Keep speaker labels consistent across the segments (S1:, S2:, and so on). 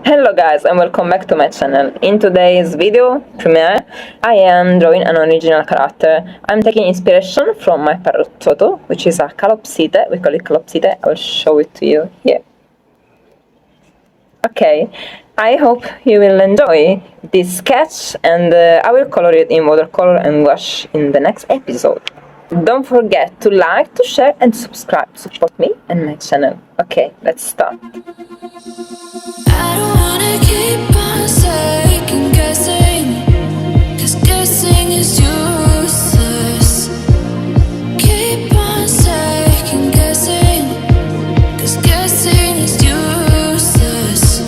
S1: Hello guys and welcome back to my channel. In today's video premiere, I am drawing an original character. I'm taking inspiration from my Parrot Toto, which is a calopsite. We call it calopsite. I will show it to you here. Okay, I hope you will enjoy this sketch and I will color it in watercolor and gouache in the next episode. Don't forget to like, to share and subscribe to support me and my channel. Okay, let's start.
S2: I don't wanna keep on second guessing, 'cause guessing is useless. Keep on second guessing, 'cause guessing is useless.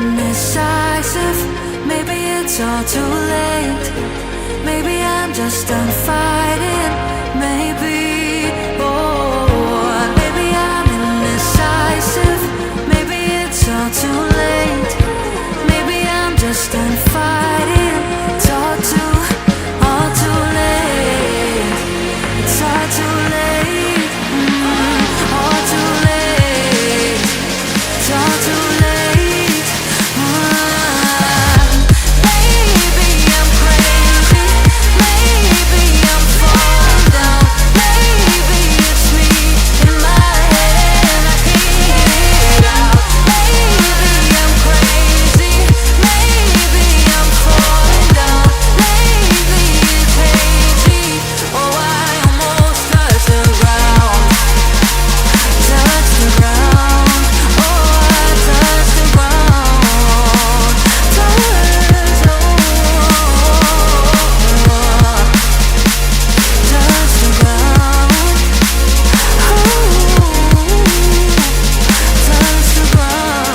S2: indecisive. Maybe it's all too late. Maybe I'm just done fighting. Maybe, oh, maybe I'm indecisive. Maybe it's all too late. Maybe I'm just done fighting. It's all too late. It's all too late. All too late. It's all too late. Maybe I'm crazy. Maybe I'm falling down. Maybe it's me in my head and I can't get it out. Maybe I'm crazy. Maybe I'm falling down. Maybe it's hazy. Oh, I almost touched the ground. Touch the ground. Oh, I touched the ground. Touch the ground. Touch the ground.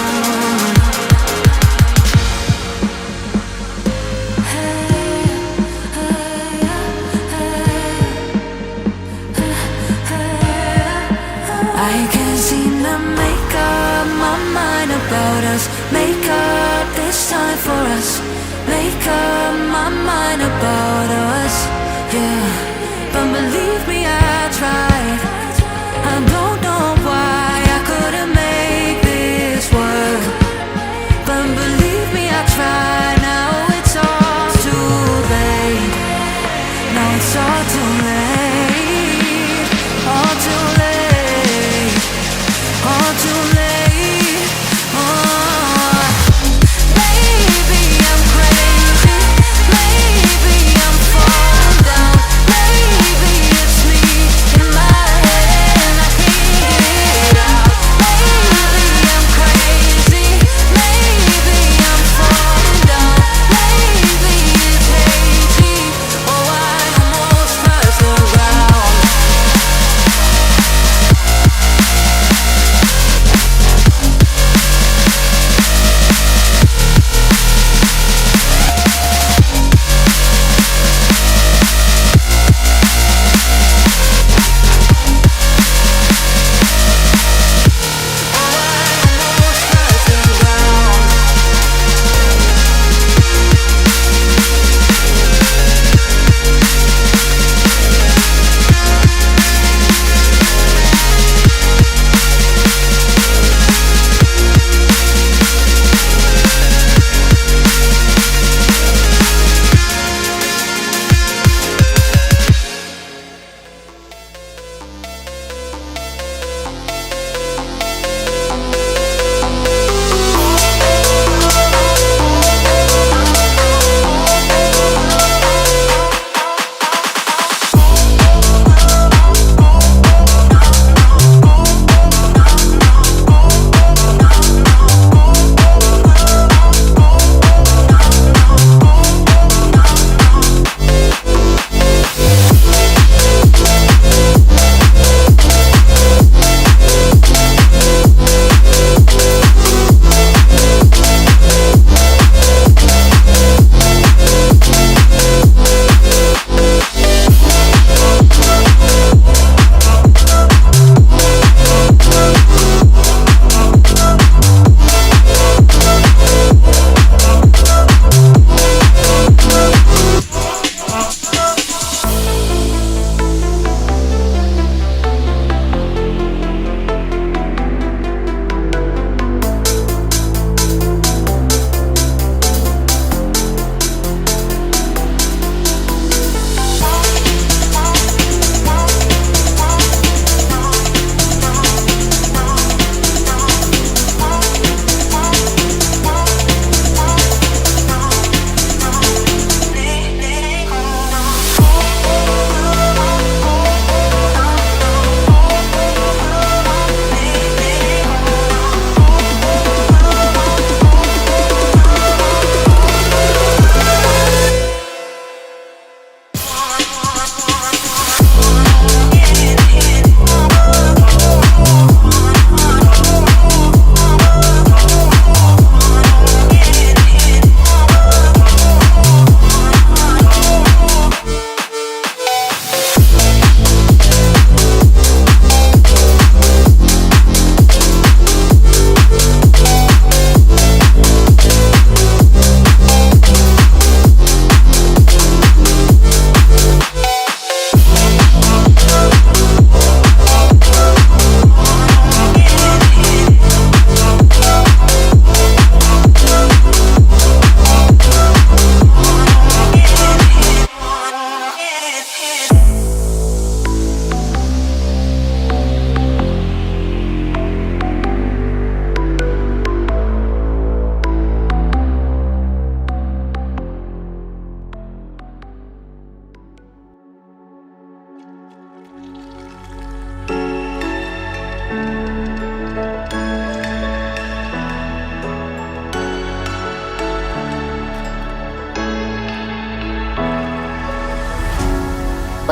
S2: I can't seem to make up my mind about us. Make up this time for us. Make up my mind about us. Yeah, but believe me, I tried. I don't know why I couldn't make this work. But believe me, I tried. Now it's all too late. Now it's all too late. All too late. All too late. Maybe I'm crazy. Maybe I'm falling.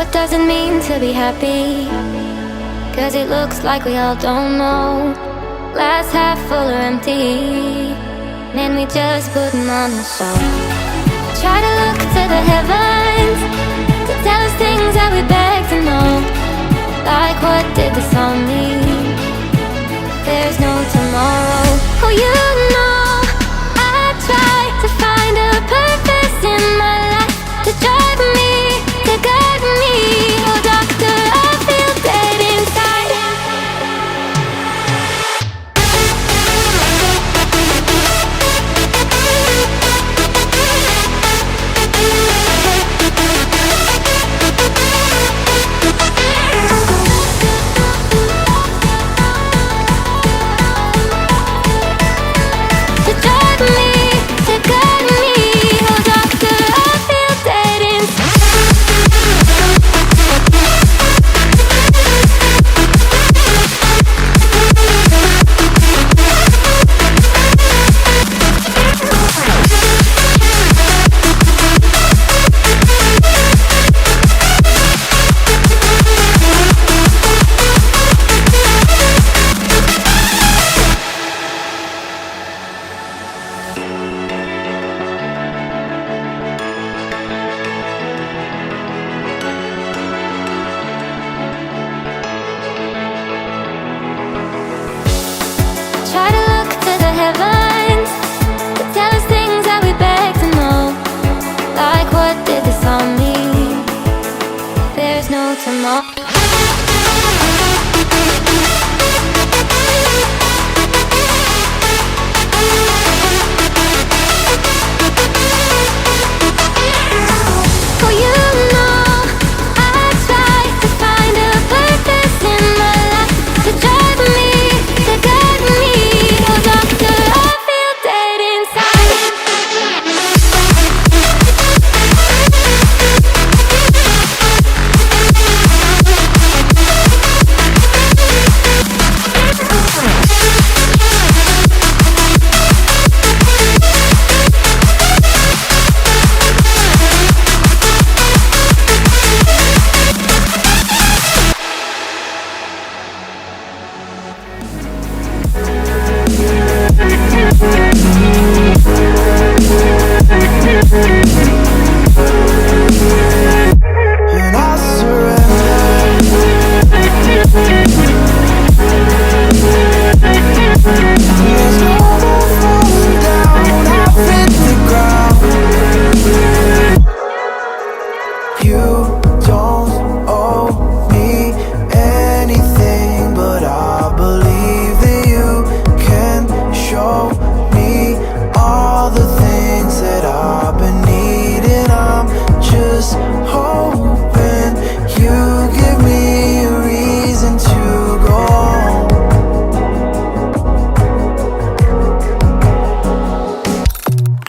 S3: What does it mean to be happy? Cause it looks like we all don't know. Glass half full or empty. Man, we just putting on a show. Try to look to the heavens to tell us things that we beg to know. Like what did the song mean? There's no tomorrow. Oh, you know I try to find a purpose in my life to drive me, to guide me. Oh, doctor, I feel dead inside. To drive me, to guide me. Oh, doctor, I feel dead inside. Try to look to the heavens to tell us things that we beg to know. Like what did the song mean? There's no tomorrow.